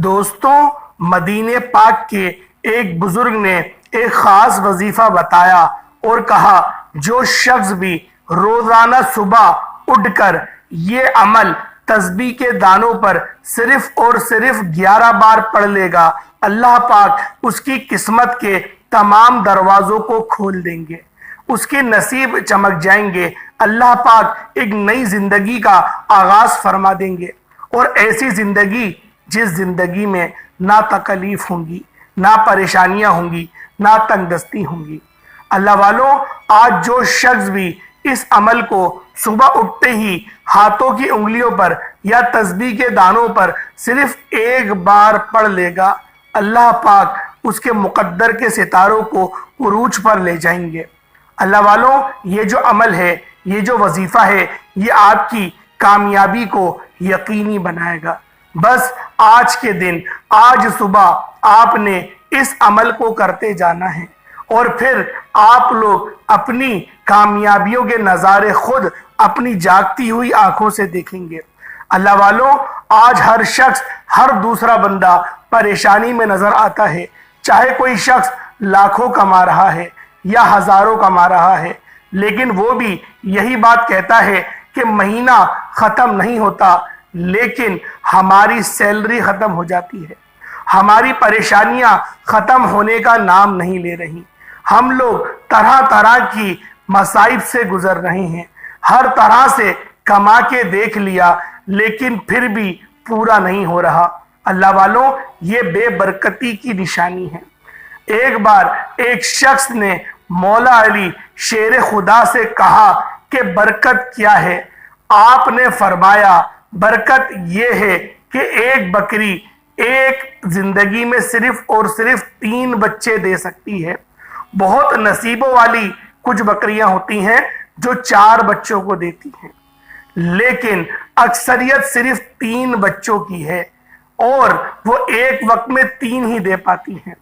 دوستوں، مدینے پاک کے ایک بزرگ نے ایک خاص وظیفہ بتایا اور کہا جو شخص بھی روزانہ صبح اٹھ کر یہ عمل تسبیح کے دانوں پر صرف اور صرف 11 بار پڑھ لے گا، اللہ پاک اس کی قسمت کے تمام دروازوں کو کھول دیں گے، اس کے نصیب چمک جائیں گے، اللہ پاک ایک نئی زندگی کا آغاز فرما دیں گے، اور ایسی زندگی جس زندگی میں نہ تکلیف ہوں گی، نہ پریشانیاں ہوں گی، نہ تنگ دستی ہوں گی۔ اللہ والوں، آج جو شخص بھی اس عمل کو صبح اٹھتے ہی ہاتھوں کی انگلیوں پر یا تسبیح کے دانوں پر صرف ایک بار پڑھ لے گا، اللہ پاک اس کے مقدر کے ستاروں کو عروج پر لے جائیں گے۔ اللہ والوں، یہ جو عمل ہے، یہ جو وظیفہ ہے، یہ آپ کی کامیابی کو یقینی بنائے گا۔ بس آج کے دن، آج صبح آپ نے اس عمل کو کرتے جانا ہے، اور پھر آپ لوگ اپنی کامیابیوں کے نظارے خود اپنی جاگتی ہوئی آنکھوں سے دیکھیں گے۔ اللہ والوں، آج ہر شخص، ہر دوسرا بندہ پریشانی میں نظر آتا ہے، چاہے کوئی شخص لاکھوں کما رہا ہے یا ہزاروں کما رہا ہے، لیکن وہ بھی یہی بات کہتا ہے کہ مہینہ ختم نہیں ہوتا، لیکن ہماری سیلری ختم ہو جاتی ہے، ہماری پریشانیاں ختم ہونے کا نام نہیں لے رہی، ہم لوگ طرح طرح کی مصائب سے گزر رہے ہیں، ہر طرح سے کما کے دیکھ لیا لیکن پھر بھی پورا نہیں ہو رہا۔ اللہ والوں، یہ بے برکتی کی نشانی ہے۔ ایک بار ایک شخص نے مولا علی شیر خدا سے کہا کہ برکت کیا ہے؟ آپ نے فرمایا برکت یہ ہے کہ ایک بکری ایک زندگی میں صرف اور صرف 3 بچے دے سکتی ہے۔ بہت نصیبوں والی کچھ بکریاں ہوتی ہیں جو 4 بچوں کو دیتی ہیں، لیکن اکثریت صرف 3 بچوں کی ہے، اور وہ ایک وقت میں 3 ہی دے پاتی ہیں۔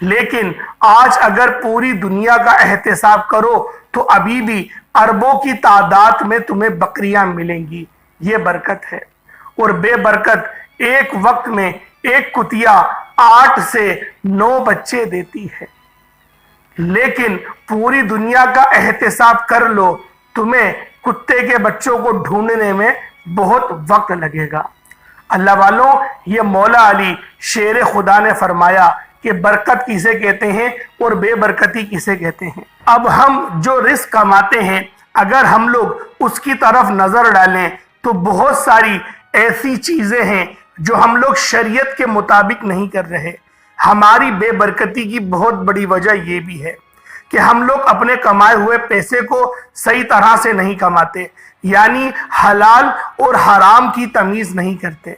لیکن آج اگر پوری دنیا کا احتساب کرو تو ابھی بھی اربوں کی تعداد میں تمہیں بکریاں ملیں گی۔ یہ برکت ہے۔ اور بے برکت ایک وقت میں ایک کتیا 8 سے 9 بچے دیتی ہے، لیکن پوری دنیا کا احتساب کر لو، تمہیں کتے کے بچوں کو ڈھونڈنے میں بہت وقت لگے گا۔ اللہ والوں، یہ مولا علی شیر خدا نے فرمایا کہ برکت کسے کہتے ہیں اور بے برکتی کسے کہتے ہیں۔ اب ہم جو رزق کماتے ہیں، اگر ہم لوگ اس کی طرف نظر ڈالیں تو بہت ساری ایسی چیزیں ہیں جو ہم لوگ شریعت کے مطابق نہیں کر رہے۔ ہماری بے برکتی کی بہت بڑی وجہ یہ بھی ہے کہ ہم لوگ اپنے کمائے ہوئے پیسے کو صحیح طرح سے نہیں کماتے، یعنی حلال اور حرام کی تمیز نہیں کرتے۔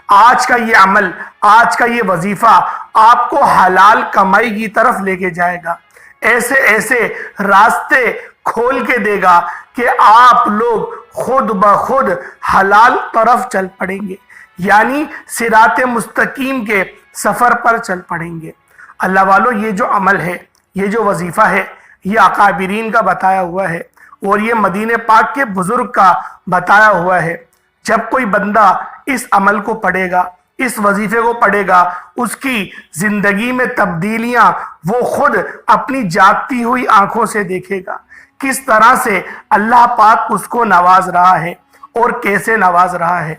آج کا یہ عمل، آج کا یہ وظیفہ آپ کو حلال کمائی کی طرف لے کے جائے گا، ایسے ایسے راستے کھول کے دے گا کہ آپ لوگ خود بخود حلال طرف چل پڑیں گے، یعنی صراط مستقیم کے سفر پر چل پڑیں گے۔ اللہ والوں، یہ جو عمل ہے، یہ جو وظیفہ ہے، یہ اکابرین کا بتایا ہوا ہے، اور یہ مدینے پاک کے بزرگ کا بتایا ہوا ہے۔ جب کوئی بندہ اس عمل کو پڑھے گا، اس وظیفے کو پڑھے گا، اس کی زندگی میں تبدیلیاں وہ خود اپنی جاگتی ہوئی آنکھوں سے دیکھے گا، کس طرح سے اللہ پاک اس کو نواز رہا ہے اور کیسے نواز رہا ہے۔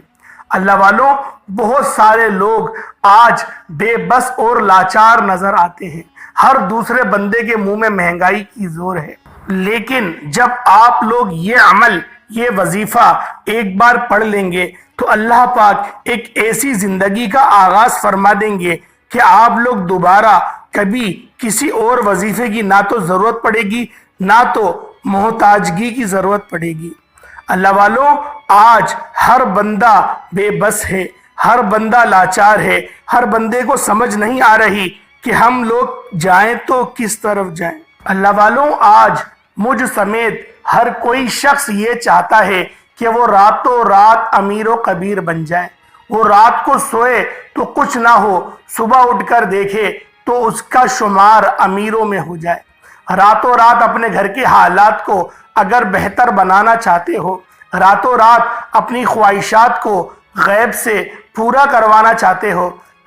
اللہ والوں، بہت سارے لوگ آج بے بس اور لاچار نظر آتے ہیں، ہر دوسرے بندے کے منہ میں مہنگائی کی زور ہے، لیکن جب آپ لوگ یہ عمل، یہ وظیفہ ایک بار پڑھ لیں گے تو اللہ پاک ایک ایسی زندگی کا آغاز فرما دیں گے کہ آپ لوگ دوبارہ کبھی کسی اور وظیفے کی نہ تو ضرورت پڑے گی، نہ تو محتاجگی کی ضرورت پڑے گی۔ اللہ والوں، آج ہر بندہ بے بس ہے، ہر بندہ لاچار ہے، ہر بندے کو سمجھ نہیں آ رہی کہ ہم لوگ جائیں تو کس طرف جائیں۔ اللہ والوں، آج مجھ سمیت ہر کوئی شخص یہ چاہتا ہے کہ وہ راتوں رات امیر و کبیر بن جائے، وہ رات کو سوئے تو کچھ نہ ہو، صبح اٹھ کر دیکھے تو اس کا شمار امیروں میں ہو جائے۔ راتوں رات اپنے گھر کے حالات کو اگر بہتر بنانا چاہتے ہو، راتوں رات اپنی خواہشات کو غیب سے پورا کروانا چاہتے ہو،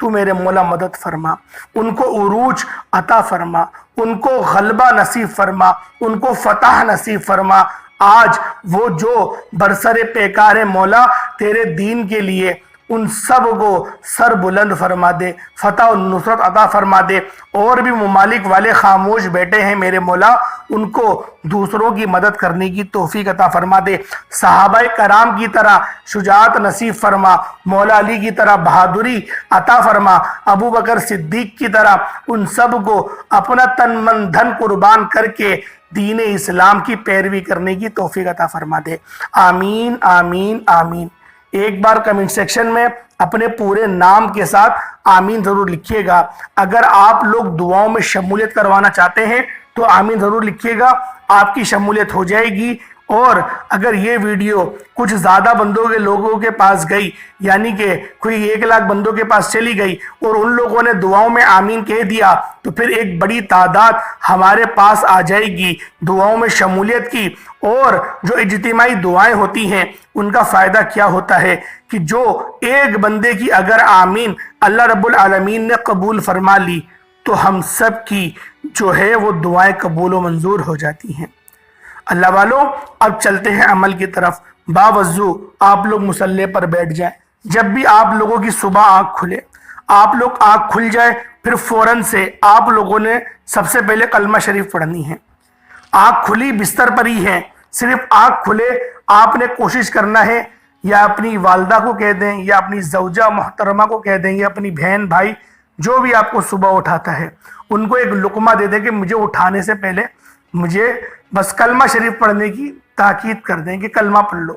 تو میرے مولا مدد فرما، ان کو عروج عطا فرما، ان کو غلبہ نصیب فرما، ان کو فتح نصیب فرما۔ آج وہ جو برسر پیکار مولا تیرے دین کے لیے ان سب کو سر بلند فرما دے، فتح و نصرت عطا فرما دے۔ اور بھی ممالک والے خاموش بیٹھے ہیں میرے مولا، ان کو دوسروں کی مدد کرنے کی توفیق عطا فرما دے۔ صحابہ کرام کی طرح شجاعت نصیب فرما، مولا علی کی طرح بہادری عطا فرما، ابو بکر صدیق کی طرح ان سب کو اپنا تن من دھن قربان کر کے دین اسلام کی پیروی کرنے کی توفیق عطا فرما دے۔ آمین آمین آمین۔ ایک بار کمنٹ سیکشن میں اپنے پورے نام کے ساتھ آمین ضرور لکھیے گا۔ اگر آپ لوگ دعاؤں میں شمولیت کروانا چاہتے ہیں تو آمین ضرور لکھیے گا، آپ کی شمولیت ہو جائے گی۔ اور اگر یہ ویڈیو کچھ زیادہ بندوں کے لوگوں کے پاس گئی، یعنی کہ کوئی 1 لاکھ بندوں کے پاس چلی گئی اور ان لوگوں نے دعاؤں میں آمین کہہ دیا، تو پھر ایک بڑی تعداد ہمارے پاس آ جائے گی دعاؤں میں شمولیت کی۔ اور جو اجتماعی دعائیں ہوتی ہیں ان کا فائدہ کیا ہوتا ہے کہ جو ایک بندے کی اگر آمین اللہ رب العالمین نے قبول فرما لی تو ہم سب کی جو ہے وہ دعائیں قبول و منظور ہو جاتی ہیں۔ اللہ والوں، اب چلتے ہیں عمل کی طرف۔ باوضو آپ لوگ مصلی پر بیٹھ جائیں۔ جب بھی آپ لوگوں کی صبح آنکھ کھلے، آپ لوگ آنکھ کھل جائے، پھر فوراً سے آپ لوگوں نے سب سے پہلے کلمہ شریف پڑھنی ہے۔ آنکھ کھلی بستر پر ہی ہے، صرف آنکھ کھلے آپ نے کوشش کرنا ہے یا اپنی والدہ کو کہہ دیں یا اپنی زوجہ محترمہ کو کہہ دیں یا اپنی بہن بھائی جو بھی آپ کو صبح اٹھاتا ہے ان کو ایک لقمہ دے دیں کہ مجھے اٹھانے سے پہلے مجھے بس کلمہ شریف پڑھنے کی تاکید کر دیں کہ کلمہ پڑھ لو۔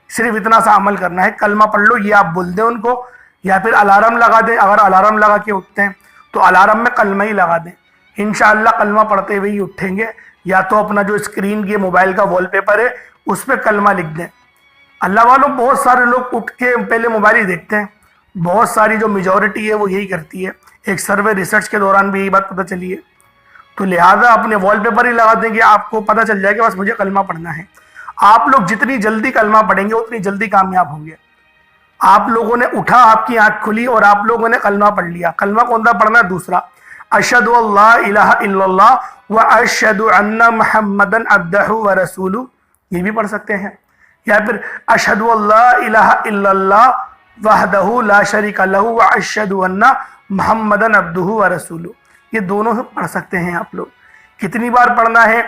صرف اتنا سا عمل کرنا ہے، کلمہ پڑھ لو، یہ آپ بول دیں ان کو، یا پھر الارم لگا دیں۔ اگر الارم لگا کے اٹھتے ہیں تو الارم میں کلمہ ہی لگا دیں، انشاءاللہ کلمہ پڑھتے ہوئے ہی اٹھیں گے۔ یا تو اپنا جو اسکرین کے موبائل کا وال پیپر ہے اس پہ کلمہ لکھ دیں۔ اللہ والوں، بہت سارے لوگ اٹھ کے پہلے موبائل ہی دیکھتے ہیں، بہت ساری جو میجورٹی ہے وہ یہی کرتی ہے۔ ایک سروے ریسرچ کے دوران بھی یہی بات پتہ چلی ہے، تو لہٰذا اپنے وال پیپر ہی لگا دیں کہ آپ کو پتہ چل جائے کہ بس مجھے کلمہ پڑھنا ہے۔ آپ لوگ جتنی جلدی کلمہ پڑھیں گے اتنی جلدی کامیاب ہوں گے۔ آپ لوگوں نے اٹھا، آپ کی آنکھ کھلی اور آپ لوگوں نے کلمہ پڑھ لیا۔ کلمہ کون سا پڑھنا ہے؟ دوسرا، اشہد اللہ الہ الا اللہ و اشہد ان محمدن عبدہ و رسولہ، یہ بھی پڑھ سکتے ہیں۔ یا پھر اشہد اللہ الہ الا اللہ وحدہ لا شریک لہ و اشہد ان محمدن عبدہ و رسولہ، یہ دونوں پڑھ سکتے ہیں آپ لوگ۔ کتنی بار پڑھنا ہے؟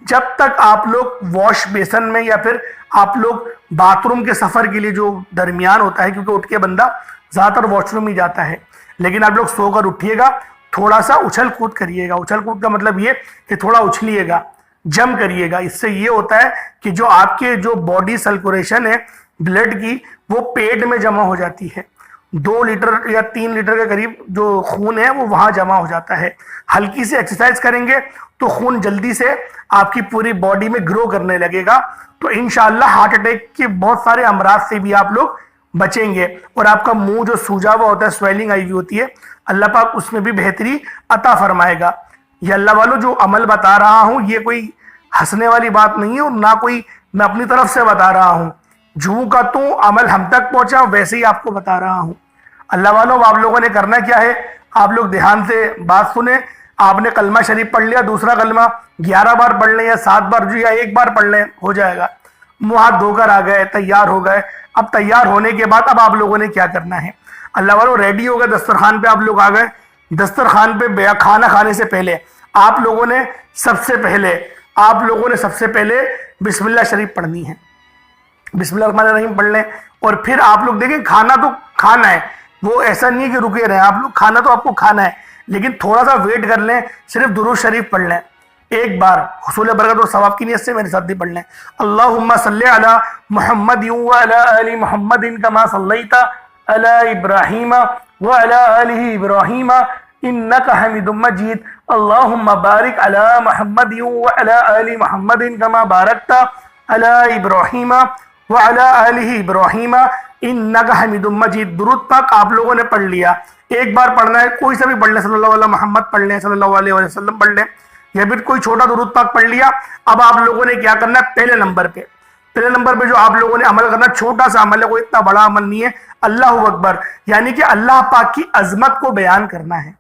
جب تک آپ لوگ واش بیسن میں یا پھر آپ لوگ باتھ روم کے سفر کے لیے جو درمیان ہوتا ہے، کیونکہ اٹھ کے بندہ زیادہ تر واش روم ہی جاتا ہے، لیکن آپ لوگ سو کر اٹھیے گا، تھوڑا سا اچھل کود کریے گا۔ اچھل کود کا مطلب یہ کہ تھوڑا اچھلیے گا، جم کریے گا۔ اس سے یہ ہوتا ہے کہ جو آپ کے جو باڈی سرکولیشن ہے بلڈ کی، وہ پیٹ میں جمع ہو جاتی ہے۔ 2 لیٹر یا 3 لیٹر کے قریب جو خون ہے وہ وہاں جمع ہو جاتا ہے۔ ہلکی سی ایکسرسائز کریں گے تو خون جلدی سے آپ کی پوری باڈی میں گرو کرنے لگے گا، تو انشاءاللہ ہارٹ اٹیک کے بہت سارے امراض سے بھی آپ لوگ بچیں گے۔ اور آپ کا منہ جو سوجا ہوا ہوتا ہے، سویلنگ آئی ہوئی ہوتی ہے، اللہ پاک اس میں بھی بہتری عطا فرمائے گا۔ یہ اللہ والوں جو عمل بتا رہا ہوں یہ کوئی ہنسنے والی بات نہیں ہے، اور نہ کوئی میں اپنی طرف سے بتا رہا ہوں، جو کا تو عمل ہم تک پہنچا ویسے ہی آپ کو بتا رہا ہوں۔ اللہ والوں، آپ لوگوں نے کرنا کیا ہے؟ آپ لوگ دھیان سے بات سنیں۔ آپ نے کلمہ شریف پڑھ لیا، دوسرا کلمہ 11 بار پڑھ لیں یا 7 بار جو یا 1 بار پڑھ لیں، ہو جائے گا۔ منہ ہاتھ دھو کر آ گئے، تیار ہو گئے۔ اب تیار ہونے کے بعد اب آپ لوگوں نے کیا کرنا ہے؟ اللہ والوں ریڈی ہو گئے، دسترخوان پہ آپ لوگ آ گئے۔ دسترخوان پہ کھانا کھانے سے پہلے آپ لوگوں نے سب سے پہلے بسم اللہ شریف پڑھنی ہے۔ بسم اللہ الرحمن الرحیم پڑھ لیں، اور پھر آپ لوگ دیکھیں کھانا تو کھانا ہے، وہ ایسا نہیں ہے کہ رکے رہیں، آپ لوگ کھانا تو آپ کو کھانا ہے، لیکن تھوڑا سا ویٹ کر لیں، صرف درود شریف پڑھ لیں ایک بار، حصول برکت اور ثواب کی نیت سے میرے ساتھ بھی پڑھ لیں۔ اللہم صلی علی محمد وعلی آل محمد کما صلیت علی ابراہیم وعلی آل ابراہیم انک حمید مجید۔ اللہم بارک علی محمد وعلی آل محمد کما بارکت علی ابراہیم وعلی آل ابراہیم انک حمید مجید۔ درود پاک آپ لوگوں نے پڑھ لیا، ایک بار پڑھنا ہے، کوئی سا بھی پڑھ لیں، صلی اللہ علیہ محمد پڑھ لیں، صلی اللہ علیہ وسلم پڑھ لیں، یا پھر کوئی چھوٹا درود پاک پڑھ لیا۔ اب آپ لوگوں نے کیا کرنا ہے؟ پہلے نمبر پہ جو آپ لوگوں نے عمل کرنا، چھوٹا سا عمل ہے، کوئی اتنا بڑا عمل نہیں ہے۔ اللہ اکبر یعنی کہ اللہ پاک کی عظمت کو بیان کرنا ہے۔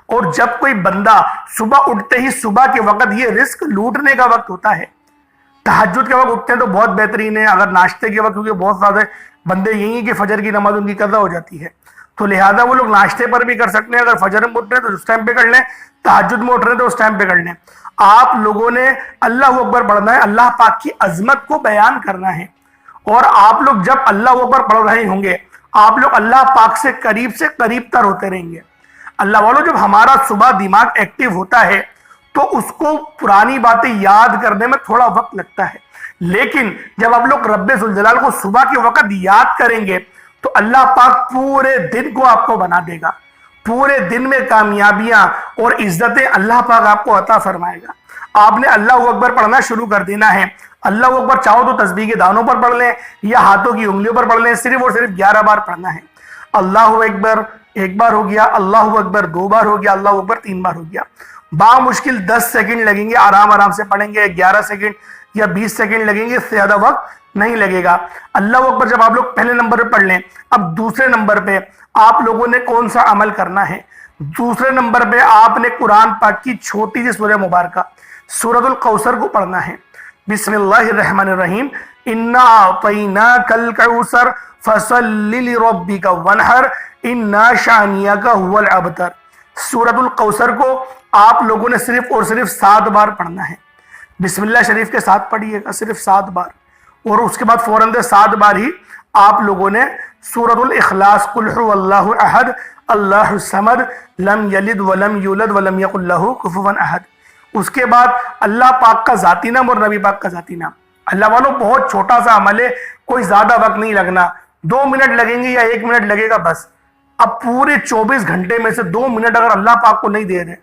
اور جب کوئی بندہ صبح اٹھتے ہی صبح کے وقت، یہ رزق لوٹنے کا وقت ہوتا ہے، تہجد کے وقت اٹھتے ہیں تو بہت بہترین ہے، اگر ناشتے کے وقت، کیونکہ بہت زیادہ بندے یہی ہیں کہ فجر کی نماز ان کی قضا ہو جاتی ہے، تو لہذا وہ لوگ ناشتے پر بھی کر سکتے ہیں، اگر فجر میں اٹھ رہے ہیں تو اس ٹائم پہ کر لیں، تہجد میں اٹھ رہے ہیں تو اس ٹائم پہ کر لیں۔ آپ لوگوں نے اللہ اکبر پڑھنا ہے، اللہ پاک کی عظمت کو بیان کرنا ہے، اور آپ لوگ جب اللہ اکبر پڑھ رہے ہوں گے آپ لوگ اللہ پاک سے قریب تر ہوتے رہیں گے۔ اللہ والوں، جب ہمارا صبح دماغ ایکٹیو ہوتا ہے تو اس کو پرانی باتیں یاد کرنے میں تھوڑا وقت لگتا ہے، لیکن جب آپ لوگ رب ذوالجلال کو صبح کے وقت یاد کریں گے تو اللہ پاک پورے دن کو آپ کو بنا دے گا، پورے دن میں کامیابیاں اور عزتیں اللہ پاک آپ کو عطا فرمائے گا۔ آپ نے اللہ اکبر پڑھنا شروع کر دینا ہے۔ اللہ اکبر چاہو تو تسبیح کے دانوں پر پڑھ لیں یا ہاتھوں کی انگلیوں پر پڑھ لیں، صرف اور صرف 11 بار پڑھنا ہے۔ اللہ اکبر ایک بار ہو گیا، اللہ اکبر 2 بار ہو گیا، اللہ اکبر 3 بار ہو گیا۔ بامشکل 10 سیکنڈ لگیں گے، آرام سے پڑھیں گے، 11 سیکنڈ یا 20 سیکنڈ لگیں گے، اس سے زیادہ وقت نہیں لگے گا۔ اللہ اکبر جب آپ لوگ پہلے نمبر پہ پڑھ لیں، اب دوسرے نمبر پہ آپ لوگوں نے کون سا عمل کرنا ہے؟ دوسرے نمبر پہ آپ نے قرآن پاک کی چھوٹی سی سورہ مبارکہ سورۃ الکوثر کو پڑھنا ہے۔ بسم اللہ الرحمن الرحیم، انا اعطیناک الکوثر فصل لربک وانحر انا شانیک هو الابتر۔ سورۃ الکوثر کو آپ لوگوں نے صرف اور صرف 7 بار پڑھنا ہے۔ بسم اللہ شریف کے ساتھ پڑھیے گا صرف 7 بار، اور اس کے بعد فوراً 7 بار ہی آپ لوگوں نے سورۃ الاخلاص قل هو اللہ احد اللہ الصمد لم یلد ولم یولد ولم یکن لہ کفوا احد۔ اس کے بعد اللہ پاک کا ذاتی نام اور نبی پاک کا ذاتی نام۔ اللہ والوں، بہت چھوٹا سا عمل ہے، کوئی زیادہ وقت نہیں لگنا، 2 منٹ لگیں گے یا 1 منٹ لگے گا بس۔ اب پورے 24 گھنٹے میں سے 2 منٹ اگر اللہ پاک کو نہیں دے رہے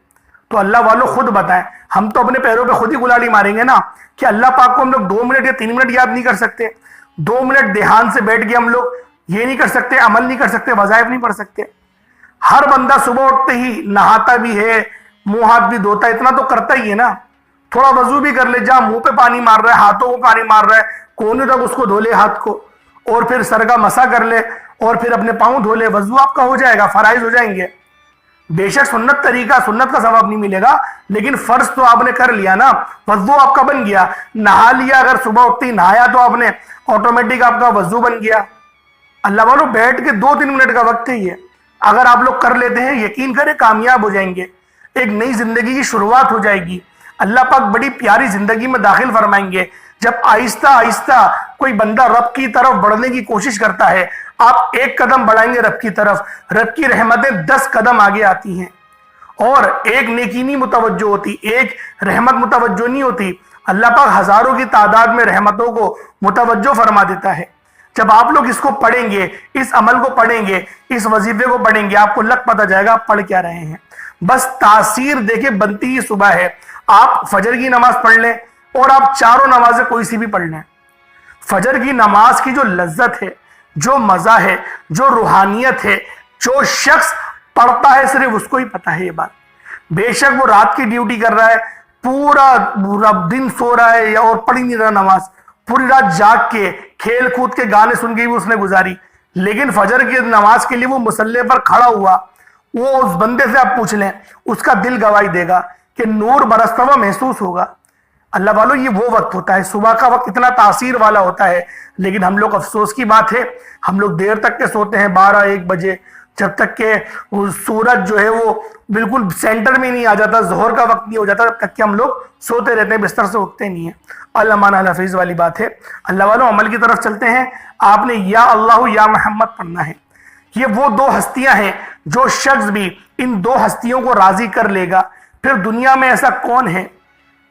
تو اللہ والوں خود بتائیں، ہم تو اپنے پیروں پہ خود ہی گلاڑی ماریں گے نا کہ اللہ پاک کو ہم لوگ 2 منٹ یا 3 منٹ یاد نہیں کر سکتے، 2 منٹ دھیان سے بیٹھ کے ہم لوگ یہ نہیں کر سکتے، عمل نہیں کر سکتے، وظائف نہیں پڑھ سکتے۔ ہر بندہ صبح اٹھتے ہی نہاتا بھی ہے، منہ ہاتھ بھی دھوتا ہے، اتنا تو کرتا ہی ہے نا، تھوڑا وضو بھی کر لے، جہاں منہ پہ پانی مار رہا ہے، ہاتھوں کو پانی مار رہا ہے، کونے تک اس کو دھو لے ہاتھ کو، اور پھر سر کا مسا کر لے، اور پھر اپنے پاؤں دھو لے، وضو آپ کا ہو جائے گا، فرائض ہو جائیں گے۔ بے شک سنت طریقہ، سنت کا ثواب نہیں ملے گا، لیکن فرض تو آپ نے کر لیا نا، وضو آپ کا بن گیا۔ نہا لیا، اگر صبح اٹھتے ہی نہایا تو آپ نے آٹومیٹک آپ کا وضو بن گیا۔ اللہ والوں، بیٹھ کے 2-3 منٹ کا وقت ہے یہ، اگر آپ لوگ کر لیتے ہیں یقین کریں کامیاب ہو جائیں گے، ایک نئی زندگی کی شروعات ہو جائے گی۔ اللہ پاک بڑی پیاری زندگی میں داخل فرمائیں گے۔ جب آہستہ آہستہ کوئی بندہ رب کی طرف بڑھنے کی کوشش کرتا ہے، آپ 1 قدم بڑھائیں گے رب کی طرف، رب کی رحمتیں 10 قدم آگے آتی ہیں، اور ایک نیکی نہیں متوجہ ہوتی، ایک رحمت متوجہ نہیں ہوتی، اللہ پاک ہزاروں کی تعداد میں رحمتوں کو متوجہ فرما دیتا ہے۔ جب آپ لوگ اس کو پڑھیں گے، اس عمل کو پڑھیں گے، اس وظیفے کو پڑھیں گے، آپ کو لگ پتہ جائے گا آپ پڑھ کیا رہے ہیں۔ بس تاثیر دیکھیں بنتی ہی صبح ہے۔ آپ فجر کی نماز پڑھ لیں اور آپ چاروں نمازیں کوئی سی بھی پڑھ لیں، فجر کی نماز کی جو لذت ہے، جو مزہ ہے، جو روحانیت ہے، جو شخص پڑھتا ہے صرف اس کو ہی پتہ ہے یہ بات۔ بے شک وہ رات کی ڈیوٹی کر رہا ہے، پورا دن سو رہا ہے اور پڑھ ہی نہیں رہا نماز، پوری رات جاگ کے کھیل کود کے گانے سن کے بھی اس نے گزاری، لیکن فجر کی نماز کے لیے وہ مصلی پر کھڑا ہوا، وہ اس بندے سے آپ پوچھ لیں، اس کا دل گواہی دے گا کہ نور برستا ہوا محسوس ہوگا۔ اللہ والوں، یہ وہ وقت ہوتا ہے، صبح کا وقت اتنا تاثیر والا ہوتا ہے، لیکن ہم لوگ افسوس کی بات ہے ہم لوگ دیر تک کے سوتے ہیں، 12-1 بجے، جب تک کہ سورج جو ہے وہ بالکل سینٹر میں نہیں آ جاتا، ظہر کا وقت نہیں ہو جاتا، تب تک کہ ہم لوگ سوتے رہتے ہیں، بستر سے اٹھتے نہیں ہیں۔ اللہ مانا حفیظ والی بات ہے۔ اللہ والوں، عمل کی طرف چلتے ہیں۔ آپ نے یا اللہ یا محمد پڑھنا ہے۔ یہ وہ 2 ہستیاں ہیں، جو شخص بھی ان 2 ہستیوں کو راضی کر لے گا، پھر دنیا میں ایسا کون ہے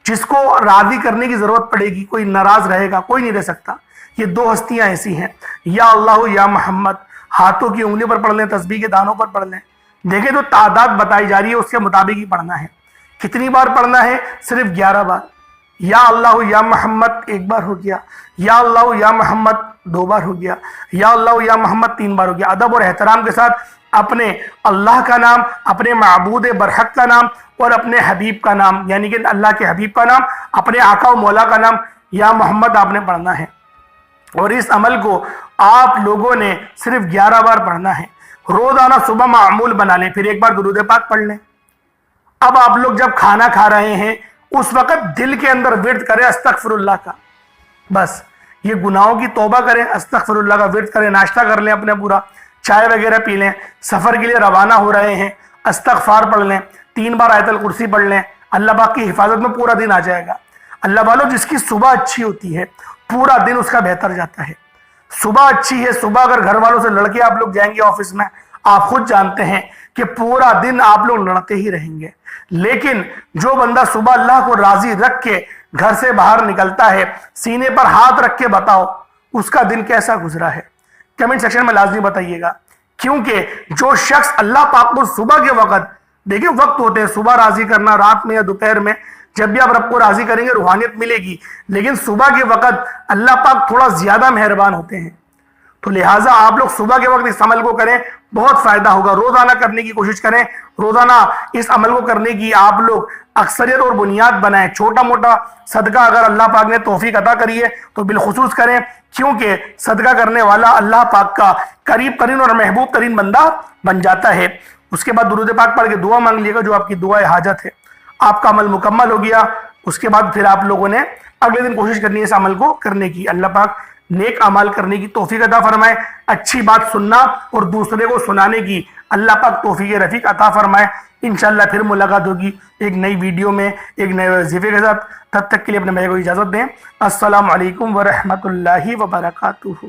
جس کو راضی کرنے کی ضرورت پڑے گی، کوئی ناراض رہے گا، کوئی نہیں رہ سکتا۔ یہ 2 ہستیاں ایسی ہیں، یا اللہ یا محمد، ہاتھوں کی انگلیوں پر پڑھ لیں، تسبیح کے دانوں پر پڑھ لیں، دیکھیں تو تعداد بتائی جا رہی ہے، اس کے مطابق ہی پڑھنا ہے۔ کتنی بار پڑھنا ہے؟ صرف 11 بار۔ یا اللہ یا محمد 1 بار ہو گیا، یا اللہ یا محمد 2 بار ہو گیا، یا اللہ یا محمد 3 بار ہو گیا۔ ادب اور احترام کے ساتھ اپنے اللہ کا نام، اپنے معبود برحق کا نام اور اپنے حبیب کا نام، یعنی کہ اللہ کے حبیب کا نام، اپنے آقا و مولا کا نام، یا محمد آپ نے پڑھنا ہے۔ اور اس عمل کو آپ لوگوں نے صرف 11 بار پڑھنا ہے. روزانہ صبح معمول بنا لیں, پھر ایک بار درود پاک پڑھ لیں. اب آپ لوگ جب کھانا کھا رہے ہیں اس وقت دل کے اندر ورد کریں استغفر اللہ کا. بس یہ گناہوں کی توبہ کریں, استغفر اللہ کا ورد کریں, ناشتہ کر لیں اپنے پورا, چائے وغیرہ پی لیں, سفر کے لیے روانہ ہو رہے ہیں استغفار پڑھ لیں, 3 بار آیت الکرسی پڑھ لیں, اللہ پاک کی حفاظت میں پورا دن آ جائے گا. اللہ والو, جس کی صبح اچھی ہوتی ہے پورا دن اس کا بہتر جاتا ہے. صبح اچھی ہے, صبح اگر گھر والوں سے لڑکے آپ لوگ جائیں گے آفس میں, آپ خود جانتے ہیں کہ پورا دن آپ لوگ لڑتے ہی رہیں گے. لیکن جو بندہ صبح اللہ کو راضی رکھ کے گھر سے باہر نکلتا ہے, سینے پر ہاتھ رکھ کے بتاؤ اس کا دن کیسا گزرا ہے, کمنٹ سیکشن میں لازمی بتائیے گا. کیونکہ جو شخص اللہ پاک کو صبح کے وقت, دیکھیں وقت ہوتے ہیں صبح راضی کرنا, رات میں یا دوپہر میں, جب بھی آپ رب کو راضی کریں گے روحانیت ملے گی, لیکن صبح کے وقت اللہ پاک تھوڑا زیادہ مہربان ہوتے ہیں. تو لہٰذا آپ لوگ صبح کے وقت اس عمل کو کریں, بہت فائدہ ہوگا. روزانہ کرنے کی کوشش کریں, روزانہ اس عمل کو کرنے کی آپ لوگ اکثریت اور بنیاد بنائیں. چھوٹا موٹا صدقہ اگر اللہ پاک نے توفیق عطا کری ہے تو بالخصوص کریں, کیونکہ صدقہ کرنے والا اللہ پاک کا قریب ترین اور محبوب ترین بندہ بن جاتا ہے. اس کے بعد درود پاک پڑھ کے دعا مانگ لیے گا, جو آپ کی دعائے حاجت ہے. آپ کا عمل مکمل ہو گیا. اس کے بعد پھر آپ لوگوں نے اگلے دن کوشش کرنی ہے اس عمل کو کرنے کی. اللہ پاک نیک اعمال کرنے کی توفیق عطا فرمائے, اچھی بات سننا اور دوسرے کو سنانے کی اللہ پاک توفیق رفیق عطا فرمائے. انشاءاللہ پھر ملاقات ہوگی ایک نئی ویڈیو میں ایک نئے وظیفے کے ساتھ. تب تک کے لیے اپنے بھائی کو اجازت دیں. السلام علیکم ورحمۃ اللہ وبرکاتہ.